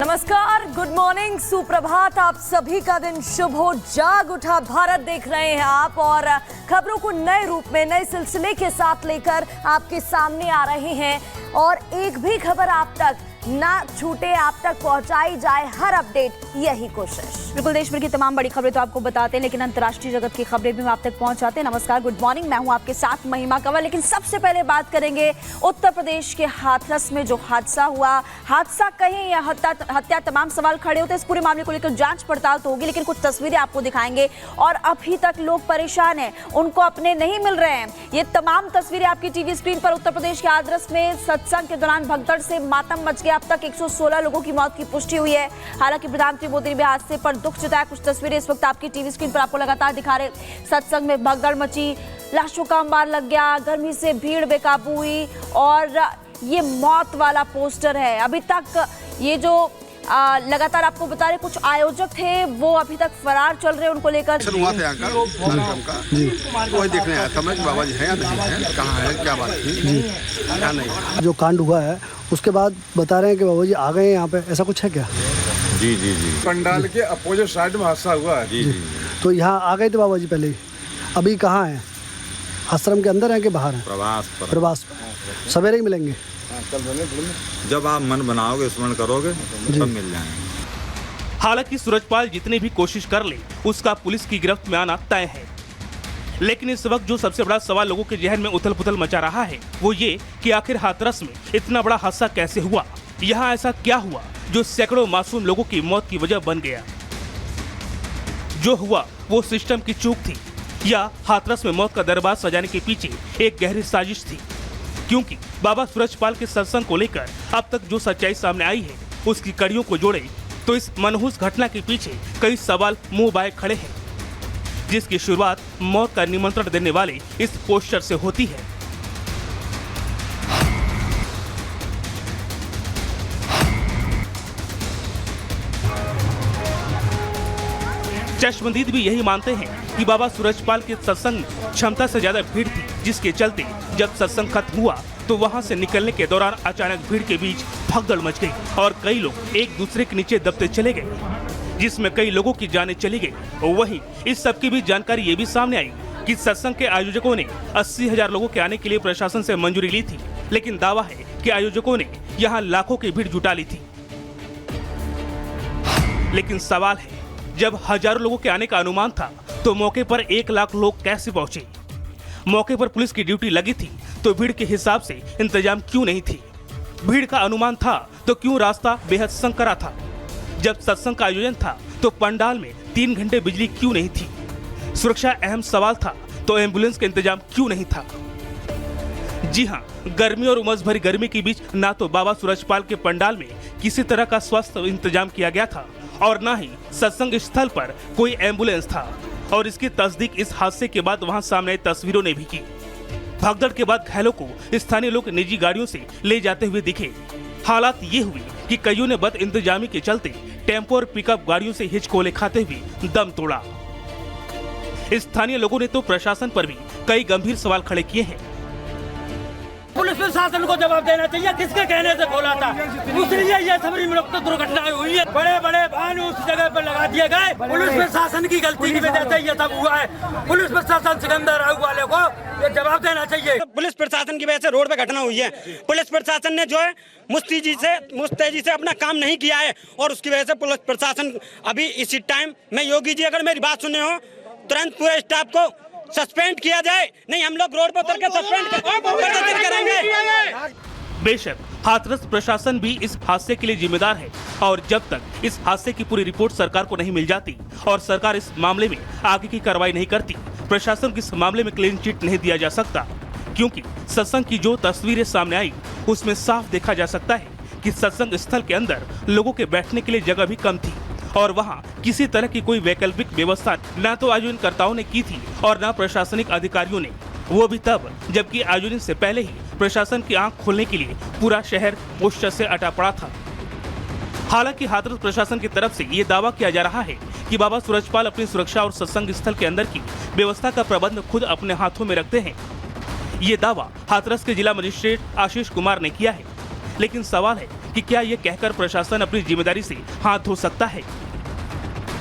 नमस्कार, good morning, सुप्रभात। आप सभी का दिन शुभ हो। जाग उठा भारत देख रहे हैं आप और खबरों को नए रूप में नए सिलसिले के साथ लेकर आपके सामने आ रहे हैं और एक भी खबर आप तक ना छूटे, आप तक पहुंचाई जाए, हर अपडेट यही कोशिश। बिल्कुल, देश भर की तमाम बड़ी खबरें तो आपको बताते हैं, लेकिन अंतर्राष्ट्रीय जगत की खबरें भी हम आप तक पहुंचाते हैं। नमस्कार, गुड मॉर्निंग, मैं हूं आपके साथ महिमा कंवर। लेकिन सबसे पहले बात करेंगे उत्तर प्रदेश के हाथरस में जो हादसा हुआ। हादसा कहीं या हत्या, तमाम सवाल खड़े होते हैं। इस पूरे मामले को लेकर जांच पड़ताल तो होगी, लेकिन कुछ तस्वीरें आपको दिखाएंगे और अभी तक लोग परेशान हैं, उनको अपने नहीं मिल रहे हैं। ये तमाम तस्वीरें आपकी टीवी स्क्रीन पर। उत्तर प्रदेश के हाथरस में सत्संग के दौरान भगदड़ से मातम मच गया। अब तक 116 लोगों की मौत की पुष्टि हुई है। हालांकि प्रधानमंत्री मोदी ने भी हादसे पर दुख जताया। कुछ तस्वीरें इस वक्त आपकी टीवी स्क्रीन पर आपको लगातार दिखा रहे। सत्संग में भगदड़ मची, लाशों का अंबार लग गया, गर्मी से भीड़ बेकाबू हुई और ये मौत वाला पोस्टर है। अभी तक ये जो लगातार आपको बता रहे कुछ आयोजक थे वो अभी तक फरार चल रहे हैं, उनको लेकर वहाँ से आकर वही देखने आया था मैं कि बाबा जी है या नहीं है, कहाँ है, क्या बात थी, क्या नहीं। जो कांड हुआ है उसके बाद बता रहे हैं कि बाबा जी आ गए हैं यहाँ पे, ऐसा कुछ है क्या? जी जी जी, पंडाल के अपोजिट साइड में हादसा हुआ है। जी जी, तो यहाँ आ गए थे बाबा जी पहले ही, अभी कहाँ हैं? आश्रम के अंदर हैं कि बाहर हैं? प्रवास पर सवेरे ही मिलेंगे। जब आप मन बनाओगे, स्मरण करोगे तब मिल जाएंगे। हालांकि सूरजपाल जितनी भी कोशिश कर ले उसका पुलिस की गिरफ्त में आना तय है, लेकिन इस वक्त जो सबसे बड़ा सवाल लोगों के जहन में उथल पुथल मचा रहा है वो ये कि आखिर हाथरस में इतना बड़ा हादसा कैसे हुआ। यहाँ ऐसा क्या हुआ जो सैकड़ों मासूम लोगों की मौत की वजह बन गया? जो हुआ वो सिस्टम की चूक थी या हाथरस में मौत का दरबार सजाने के पीछे एक गहरी साजिश थी? क्योंकि बाबा सूरजपाल के सत्संग को लेकर अब तक जो सच्चाई सामने आई है उसकी कड़ियों को जोड़े तो इस मनहूस घटना के पीछे कई सवाल मुंह बाए खड़े हैं, जिसकी शुरुआत मौत का निमंत्रण देने वाले इस पोस्टर से होती है। चश्मदीद भी यही मानते हैं कि बाबा सूरजपाल के सत्संग में क्षमता से ज्यादा भीड़ थी, जिसके चलते जब सत्संग खत्म हुआ तो वहां से निकलने के दौरान अचानक भीड़ के बीच भगदड़ मच गई और कई लोग एक दूसरे के नीचे दबते चले गए, जिसमें कई लोगों की जानें चली गई। वहीं इस सब की भी जानकारी ये भी सामने आई कि सत्संग के आयोजकों ने 80,000 लोगों के आने के लिए प्रशासन से मंजूरी ली थी, लेकिन दावा है कि आयोजकों ने यहाँ लाखों की भीड़ जुटा ली थी। लेकिन सवाल है, जब हजारों लोगों के आने का अनुमान था तो मौके पर 1 लाख लोग कैसे पहुंचे? मौके पर पुलिस की ड्यूटी लगी थी तो भीड़ के हिसाब से इंतजाम क्यों नहीं थी? भीड़ का अनुमान था तो क्यों रास्ता बेहद संकरा था? जब सत्संग का आयोजन था तो पंडाल में 3 घंटे बिजली क्यों नहीं थी? सुरक्षा अहम सवाल था तो एम्बुलेंस का इंतजाम क्यों नहीं था? जी हाँ, गर्मी और उमस भरी गर्मी के बीच ना तो बाबा सूरजपाल के पंडाल में किसी तरह का स्वस्थ इंतजाम किया गया था और ना ही सत्संग स्थल पर कोई एम्बुलेंस था, और इसकी तस्दीक इस हादसे के बाद वहां सामने आई तस्वीरों ने भी की। भगदड़ के बाद घायलों को स्थानीय लोग निजी गाड़ियों से ले जाते हुए दिखे। हालात ये हुई कि कईयों ने बद इंतजामी के चलते टेम्पो और पिकअप गाड़ियों से हिचकोले खाते हुए दम तोड़ा। स्थानीय लोगों ने तो प्रशासन पर भी कई गंभीर सवाल खड़े किए हैं। पुलिस प्रशासन को जवाब देना चाहिए, किसके कहने से खोला था? इसलिए ये सभी तो दुर्घटनाएं हुई है। बड़े बड़े वाहन उस जगह पर लगा दिए गए। पुलिस प्रशासन की गलती की वजह से ये सब हुआ है। पुलिस प्रशासन सिकंदर राव वाले को ये जवाब देना चाहिए। पुलिस प्रशासन की वजह से रोड पे घटना हुई है। पुलिस प्रशासन ने जो है मुस्तैदी से अपना काम नहीं किया है और उसकी वजह से पुलिस प्रशासन अभी इसी टाइम में, योगी जी अगर मेरी बात सुने हो, तुरंत पूरे स्टाफ को सस्पेंड किया जाए, नहीं हम लोग रोड पर उतर के सस्पेंड करेंगे। बेशक हाथरस प्रशासन भी इस हादसे के लिए जिम्मेदार है और जब तक इस हादसे की पूरी रिपोर्ट सरकार को नहीं मिल जाती और सरकार इस मामले में आगे की कार्रवाई नहीं करती, प्रशासन को इस मामले में क्लीन चिट नहीं दिया जा सकता। क्योंकि सत्संग की जो तस्वीरें सामने आई उसमें साफ देखा जा सकता है कि सत्संग स्थल के अंदर लोगों के बैठने के लिए जगह भी कम थी और वहाँ किसी तरह की कोई वैकल्पिक व्यवस्था न तो आयोजनकर्ताओं ने की थी और न प्रशासनिक अधिकारियों ने, वो भी तब जबकि आयोजन से पहले ही प्रशासन की आंख खोलने के लिए पूरा शहर पोस्टर से अटा पड़ा था। हालांकि हाथरस प्रशासन की तरफ से ये दावा किया जा रहा है कि बाबा सूरजपाल अपनी सुरक्षा और सत्संग स्थल के अंदर की व्यवस्था का प्रबंध खुद अपने हाथों में रखते हैं। ये दावा हाथरस के जिला मजिस्ट्रेट आशीष कुमार ने किया है, लेकिन सवाल है कि कि क्या ये कहकर प्रशासन अपनी जिम्मेदारी से हाथ धो सकता है।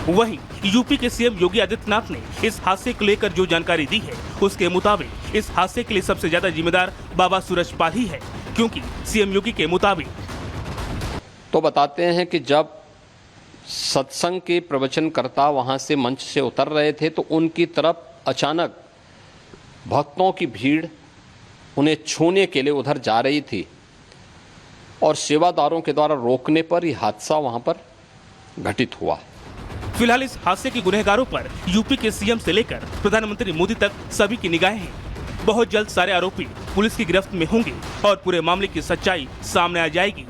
वहीं यूपी के सीएम योगी आदित्यनाथ ने इस हादसे को लेकर जो जानकारी दी है, उसके मुताबिक इस हादसे के लिए सबसे ज्यादा जिम्मेदार बाबा सूरजपाल ही है, क्योंकि सीएम योगी के मुताबिक तो बताते हैं कि जब सत्संग के प्रवचनकर्ता वहां से मंच से उतर रहे थे तो उनकी तरफ अचानक भक्तों की भीड़ उन्हें छूने के लिए उधर जा रही थी और सेवादारों के द्वारा रोकने पर यह हादसा वहां पर घटित हुआ। फिलहाल इस हादसे के गुनहगारों पर यूपी के सीएम से लेकर प्रधानमंत्री मोदी तक सभी की निगाहें हैं। बहुत जल्द सारे आरोपी पुलिस की गिरफ्त में होंगे और पूरे मामले की सच्चाई सामने आ जाएगी।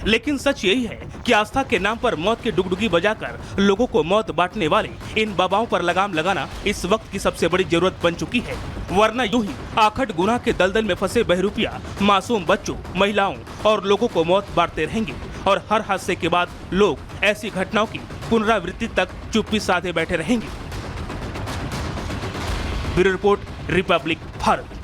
लेकिन सच यही है कि आस्था के नाम पर मौत की डुगडुगी बजाकर लोगों को मौत बांटने वाले इन बाबाओं पर लगाम लगाना इस वक्त की सबसे बड़ी जरूरत बन चुकी है। वरना यूं ही आखिर गुनाह के दलदल में फंसे बहरूपिया मासूम बच्चों, महिलाओं और लोगों को मौत बांटते रहेंगे और हर हादसे के बाद लोग ऐसी घटनाओं की पुनरावृत्ति तक चुप्पी साधे बैठे रहेंगे। Bureau report, Republic Bharat.